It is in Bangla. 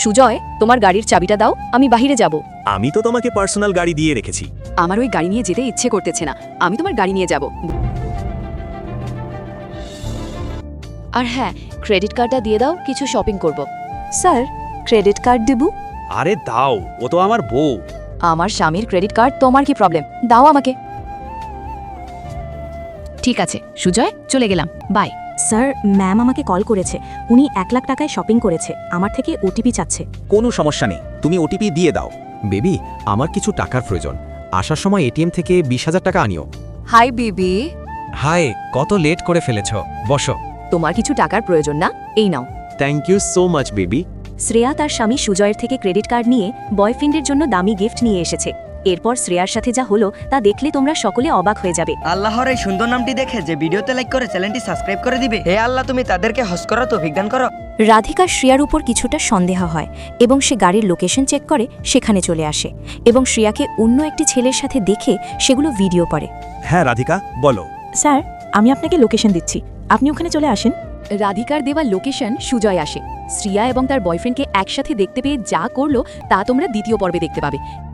সুজয়, তোমার গাড়ির চাবিটা দাও, আমি বাইরে যাব। আমি তো তোমাকে পার্সোনাল গাড়ি দিয়ে রেখেছি। আমার ওই গাড়ি নিয়ে যেতে ইচ্ছে করতেছে না, আমি তোমার গাড়ি নিয়ে যাব। আর হ্যাঁ, ক্রেডিট কার্ডটা দিয়ে দাও, কিছু শপিং করব। স্যার, ক্রেডিট কার্ড দেব? আরে দাও, ও তো আমার বউ। আমার স্বামীর ক্রেডিট কার্ড, তোমার কি প্রবলেম? দাও আমাকে। ঠিক আছে সুজয়, চলে গেলাম, বাই। স্যার, ম্যাম আমাকে কল করেছে। উনি 1 লাখ টাকায় শপিং করেছে, আমার থেকে ওটিপি চাচ্ছে। কোনো সমস্যা নেই, তুমি ওটিপি দিয়ে দাও। বেবি, আমার কিছু টাকার প্রয়োজন। আসার সময় এটিএম থেকে 20,000 টাকা আনিও। Hi baby. হাই, কত লেট করে ফেলেছ, বসো। তোমার কিছু টাকার প্রয়োজন না? এই নাও। Thank you so much baby. Shreya তার স্বামী সুজয়ের থেকে ক্রেডিট কার্ড নিয়ে বয়ফ্রেন্ডের জন্য দামি গিফট নিয়ে এসেছে। এরপর শ্রেয়ার সাথে যা হলো তা দেখলে তোমরা সকলে অবাক হয়ে যাবে। আল্লাহর এই সুন্দর নামটি দেখে যে ভিডিওতে লাইক করে চ্যানেলটি সাবস্ক্রাইব করে দিবে। হে আল্লাহ, তুমি তাদেরকে হজ করা তৌফিক দান করো। রাধিকার শ্রেয়ার উপর কিছুটা সন্দেহ হয় এবং সে গাড়ির লোকেশন চেক করে সেখানে চলে আসে এবং শ্রেয়াকে অন্য একটি ছেলের সাথে দেখে সেগুলো ভিডিও করে। হ্যাঁ রাধিকা, বলো। স্যার, আমি আপনাকে লোকেশন দিচ্ছি, আপনি ওখানে চলে আসেন। রাধিকার দেওয়া লোকেশন সুজয় আসে। শ্রিয়া এবং তার বয়ফ্রেন্ডকে একসাথে দেখতে পেয়ে যা করলো তা তোমরা দ্বিতীয় পর্বে দেখতে পাবে।